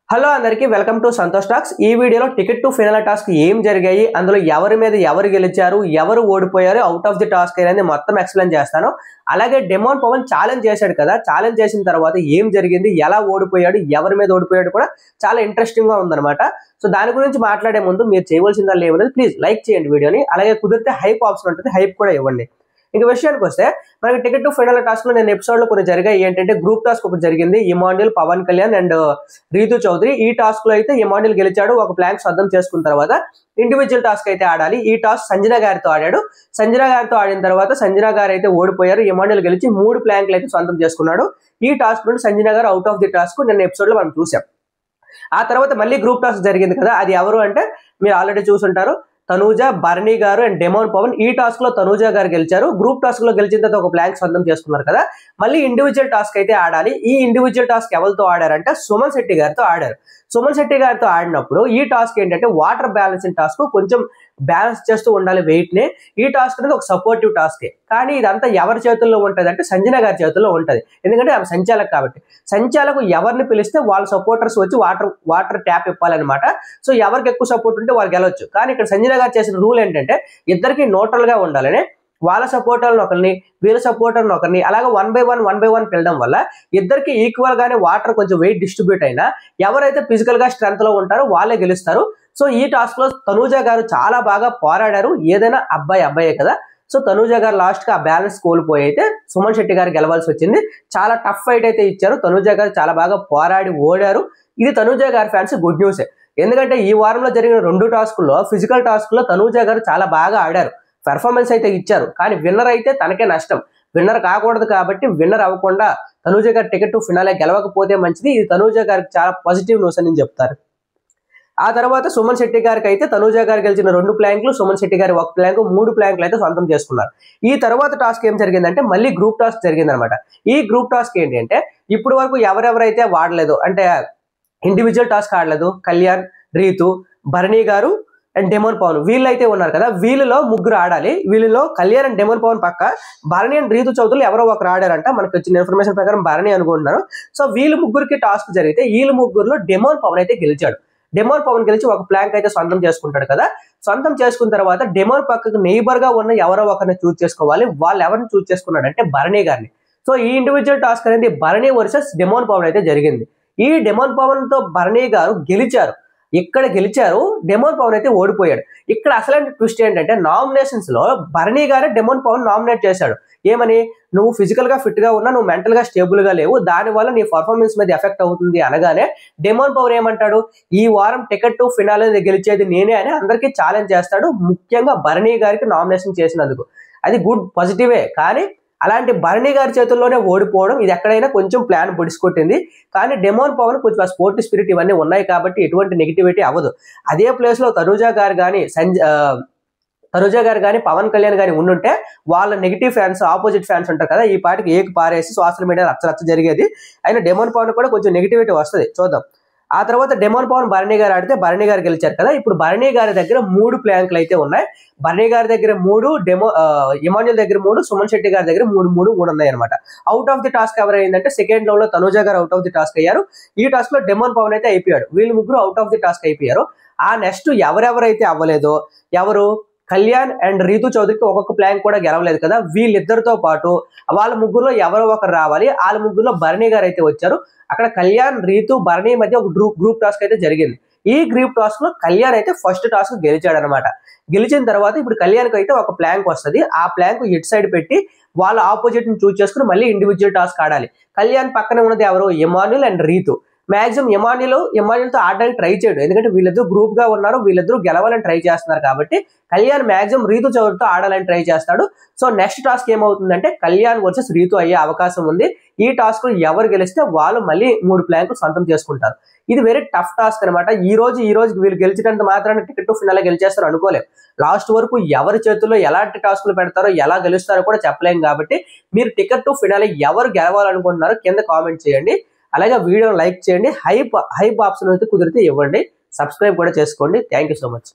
Hello అందరికీ welcome to Santosh talks. ఈ వీడియోలో టికెట్ టు ఫైనల్ టాస్క్ ఏం జరిగాయి, అందులో ఎవరి మీద ఎవరు గెలిచారు, ఎవరు ఓడిపోయారు, అవుట్ ఆఫ్ ది టాస్క్ అనేది మొత్తం ఎక్స్ప్లెయిన్ చేస్తాను। అలాగే డెమోన్ పవన్ ఛాలెంజ్ చేశాడు కదా, ఛాలెంజ్ చేసిన తర్వాత ఏం జరిగింది, ఎలా ఓడిపోయాడు, ఎవరి మీద ఓడిపోయాడు కూడా చాలా ఇంట్రెస్టింగ్ గా ఉందన్నమాట। సో దాని గురించి మాట్లాడే ముందు మీరు చేయవలసిందల్లా ఏమన్నది ప్లీజ్ లైక్ చేయండి వీడియోని, అలాగే కుదిరితే హైప్ ఆప్షన్ ఉంటుంది, హైప్ కూడా ఇవ్వండి। ఇంక విషయానికి వస్తే మనకి టికెట్ టు ఫైనల్ టాస్క్ లో నేను ఎపిసోడ్ లో కొన్ని జరిగాయి। ఏంటంటే గ్రూప్ టాస్క్ ఒకటి జరిగింది, ఇమాన్యుల్, పవన్ కళ్యాణ్ అండ్ రీతు చౌదరి। ఈ టాస్క్ లో అయితే ఇమాన్యుల్ గెలిచాడు, ఒక ప్లాంక్ సొంతం చేసుకున్న తర్వాత ఇండివిజువల్ టాస్క్ అయితే ఆడాలి। ఈ టాస్క్ సంజన గారితో ఆడాడు, సంజన గారితో ఆడిన తర్వాత సంజన గారు అయితే ఓడిపోయారు, ఇమాన్యుల్ గెలిచి 3 ప్లాంక్లు అయితే సొంతం చేసుకున్నాడు। ఈ టాస్క్ నుండి సంజన గారు అవుట్ ఆఫ్ ది టాస్క్ నిన్న ఎపిసోడ్ లో మనం చూసాం। ఆ తర్వాత మళ్ళీ గ్రూప్ టాస్క్ జరిగింది కదా, అది ఎవరు అంటే మీరు ఆల్రెడీ చూసుంటారు, తనూజ, బర్నీ గారు అండ్ డెమోన్ పవన్। ఈ టాస్క్ లో తనూజ గారు గెలిచారు, గ్రూప్ టాస్క్ లో గెలిచిన తర్వాత ఒక ప్లాంక్ సొంతం చేసుకున్నారు కదా। మళ్ళీ ఇండివిజువల్ టాస్క్ అయితే ఆడాలి। ఈ ఇండివిజువల్ టాస్క్ ఎవరితో ఆడారంటే సుమన్ శెట్టి గారితో ఆడారు। సుమన్ శెట్టి గారితో ఆడినప్పుడు ఈ టాస్క్ ఏంటంటే వాటర్ బ్యాలెన్సింగ్ టాస్క్, కొంచెం బ్యాలెన్స్ చేస్తూ ఉండాలి వెయిట్ ని। ఈ టాస్క్ అనేది ఒక సపోర్టివ్ టాస్కే, కానీ ఇదంతా ఎవరి చేతుల్లో ఉంటుంది అంటే సంజన గారి చేతుల్లో ఉంటుంది, ఎందుకంటే ఆమె సంచాలక్ కాబట్టి। సంచాలకు ఎవరిని పిలిస్తే వాళ్ళ సపోర్టర్స్ వచ్చి వాటర్ ట్యాప్ ఇప్పాలన్నమాట। సో ఎవరికి ఎక్కువ సపోర్ట్ ఉంటే వాళ్ళు గెలవచ్చు, కానీ ఇక్కడ సంజన గారు చేసిన రూల్ ఏంటంటే ఇద్దరికి న్యూట్రల్ గా ఉండాలని, వాళ్ళ సపోర్టర్లను ఒకరిని, వీళ్ళ సపోర్టర్లను ఒకరిని, అలాగే 1 by 1 పిలడం వల్ల ఇద్దరికి ఈక్వల్ గానే వాటర్ కొంచెం వెయిట్ డిస్ట్రిబ్యూట్ అయినా ఎవరైతే ఫిజికల్ గా స్ట్రెంత్ లో ఉంటారో వాళ్ళే గెలుస్తారు। సో ఈ టాస్క్ లో తనూజ గారు చాలా బాగా పోరాడారు, ఏదైనా అబ్బాయే కదా। సో తనూజ గారు లాస్ట్ కి ఆ బ్యాలెన్స్ కోల్పోయి అయితే సుమన్ శెట్టి గారు గెలవాల్సి వచ్చింది। చాలా టఫ్ ఫైట్ అయితే ఇచ్చారు, తనూజ గారు చాలా బాగా పోరాడి ఓడారు। ఇది తనూజ గారి ఫ్యాన్స్ గుడ్ న్యూస్, ఎందుకంటే ఈ వారంలో జరిగిన 2 టాస్కుల్లో ఫిజికల్ టాస్క్ లో తనూజ గారు చాలా బాగా ఆడారు, పెర్ఫార్మెన్స్ అయితే ఇచ్చారు, కానీ విన్నర్ అయితే తనకే నష్టం। విన్నర్ కాకూడదు కాబట్టి విన్నర్ అవ్వకుండా తనూజ గారు టికెట్ టు ఫినాలే గెలవకపోతే మంచిది, ఇది తనూజ గారికి చాలా పాజిటివ్ న్యూస్ అని చెప్తారు। ఆ తర్వాత సుమన్ శెట్టి గారికి అయితే తనూజ గారు గెలిచిన 2 ప్లాంక్లు, సుమన్ శెట్టి గారి 1 ప్లాంక్, 3 ప్లాంక్లు అయితే సొంతం చేసుకున్నారు। ఈ తర్వాత టాస్క్ ఏం జరిగిందంటే మళ్ళీ గ్రూప్ టాస్క్ జరిగిందనమాట। ఈ గ్రూప్ టాస్క్ ఏంటి అంటే ఇప్పటి వరకు ఎవరెవరైతే వాడలేదు అంటే ఇండివిజువల్ టాస్క్ ఆడలేదు, కళ్యాణ్, రీతు, భరణి గారు అండ్ డెమోన్ పవన్ వీళ్ళైతే ఉన్నారు కదా, వీళ్ళలో ముగ్గురు ఆడాలి। వీళ్ళలో కళ్యాణ్ అండ్ డెమోన్ పవన్ పక్క భరణి అండ్ రీతు చౌదరి ఎవరో ఒకరు ఆడారంట, మనకు వచ్చిన ఇన్ఫర్మేషన్ ప్రకారం భరణి అనుకుంటున్నాను। సో వీళ్ళు ముగ్గురికి టాస్క్ జరిగితే వీళ్ళ ముగ్గురులో డెమోన్ పవన్ అయితే గెలిచాడు। డెమోన్ పవన్ గెలిచి ఒక ప్లాంక్ అయితే సొంతం చేసుకుంటాడు కదా, సొంతం చేసుకున్న తర్వాత డెమోన్ పక్కకు నైబర్ గా ఉన్న ఎవరో ఒకరిని చూస్ చేసుకోవాలి, వాళ్ళు ఎవరిని చూస్ చేసుకున్నాడు అంటే భరణి గారిని। సో ఈ ఇండివిజువల్ టాస్క్ అనేది భరణి వర్సెస్ డెమోన్ పవన్ అయితే జరిగింది। ఈ డెమోన్ పవన్ తో భరణి గారు గెలిచారు, ఇక్కడ గెలిచారు, డెమోన్ పవన్ అయితే ఓడిపోయాడు। ఇక్కడ అసలైన ట్విస్ట్ ఏంటంటే నామినేషన్స్ లో భరణి గారే డెమోన్ పవన్ నామినేట్ చేశాడు, ఏమని, నువ్వు ఫిజికల్ గా ఫిట్ గా ఉన్నా, నువ్వు మెంటల్ గా స్టేబుల్ గా లేవు, దానివల్ల నీ పర్ఫార్మెన్స్ మీద ఎఫెక్ట్ అవుతుంది అనగానే డెమోన్ పవన్ ఏమంటాడు, ఈ వారం టికెట్ టు ఫినాలే గెలిచేది నేనే అని అందరికీ ఛాలెంజ్ చేస్తాడు, ముఖ్యంగా భరణి గారికి నామినేషన్ చేసినందుకు। అది గుడ్ పాజిటివే, కానీ అలాంటి భరణి గారి చేతుల్లోనే ఓడిపోవడం ఇది ఎక్కడైనా కొంచెం ప్లాన్ పొడిసికొట్టింది। కానీ డెమోన్ పవన్ కొంచెం ఆ స్పోర్ట్ స్పిరిట్ ఇవన్నీ ఉన్నాయి కాబట్టి ఎటువంటి నెగిటివిటీ అవ్వదు। అదే ప్లేస్ లో తనూజ గారు కానీ పవన్ కళ్యాణ్ గాని ఉండుంటే వాళ్ళ నెగిటివ్ ఫ్యాన్స్, ఆపోజిట్ ఫ్యాన్స్ ఉంటారు కదా, ఈ పాటికి ఏకి పారేసి సోషల్ మీడియా రచ్చ జరిగేది। అయినా డెమోన్ పవన్ కూడా కొంచెం నెగిటివిటీ వస్తుంది, చూద్దాం। ఆ తర్వాత డెమోన్ పవన్ భరణి గారు ఆడితే భరణి గారు గెలిచారు కదా, ఇప్పుడు భరణి గారి దగ్గర 3 ప్లాంక్లు అయితే ఉన్నాయి। భరణి గారి దగ్గర 3, ఇమాన్యుల్ దగ్గర 3, సుమన్ శెట్టి గారి దగ్గర 3 ఉన్నాయి అనమాట। అవుట్ ఆఫ్ ది టాస్క్ ఎవరైందంటే సెకండ్ రౌండ్ లో తనూజ గారు అవుట్ ఆఫ్ ది టాస్క్ అయ్యారు। ఈ టాస్క్ లో డెమోన్ పవన్ అయితే అయిపోయాడు, వీళ్ళు ముగ్గురు అవుట్ ఆఫ్ ది టాస్క్ అయిపోయారు। ఆ నెక్స్ట్ ఎవరెవరైతే అవ్వలేదో, ఎవరు కళ్యాణ్ అండ్ రీతు చౌదరికి ఒక్కొక్క ప్లాంక్ కూడా గెలవలేదు కదా, వీళ్ళిద్దరితో పాటు వాళ్ళ ముగ్గురులో ఎవరో ఒకరు రావాలి, వాళ్ళ ముగ్గురులో భరణి గారు అయితే వచ్చారు। అక్కడ కళ్యాణ్, రీతు, భరణి మధ్య ఒక గ్రూప్ టాస్క్ అయితే జరిగింది। ఈ గ్రూప్ టాస్క్ లో కళ్యాణ్ అయితే ఫస్ట్ టాస్క్ గెలిచాడు అనమాట। గెలిచిన తర్వాత ఇప్పుడు కళ్యాణ్కి అయితే ఒక ప్లాంక్ వస్తుంది, ఆ ప్లాంక్ ఇటు సైడ్ పెట్టి వాళ్ళ ఆపోజిట్ ని చూస్ చేసుకుని మళ్ళీ ఇండివిజువల్ టాస్క్ ఆడాలి। కళ్యాణ్ పక్కనే ఉన్నది ఎవరు, Emmanuel and Ritu. Maximum Emmanuel తో ఆడడానికి ట్రై చేయడు, ఎందుకంటే వీళ్ళిద్దరు గ్రూప్ గా ఉన్నారు, వీళ్ళిద్దరు గెలవాలని ట్రై చేస్తున్నారు కాబట్టి కళ్యాణ్ మాక్సిమం రీతు చౌదరితో ఆడాలని ట్రై చేస్తాడు। సో నెక్స్ట్ టాస్క్ ఏమవుతుందంటే కళ్యాణ్ వర్సెస్ రీతు అయ్యే అవకాశం ఉంది। ఈ టాస్క్ ఎవరు గెలిస్తే వాళ్ళు మళ్ళీ 3 ప్లాంక్లు సొంతం చేసుకుంటారు। ఇది వెరీ టఫ్ టాస్క్ అనమాట। ఈ రోజు వీళ్ళు గెలిచినంత మాత్రాన్ని టికెట్ టు ఫినాలే గెలిచేస్తారు అనుకోలేం, లాస్ట్ వరకు ఎవరి చేతుల్లో ఎలాంటి టాస్కులు పెడతారో, ఎలా గెలుస్తారో కూడా చెప్పలేం కాబట్టి మీరు టికెట్ టు ఫినాలే ఎవరు గెలవాలనుకుంటున్నారో కింద కామెంట్ చేయండి, అలాగే వీడియోని లైక్ చేయండి, హైప్ ఆప్షన్ అయితే కుదిరితే ఇవ్వండి, సబ్స్క్రైబ్ కూడా చేసుకోండి। Thank you so much.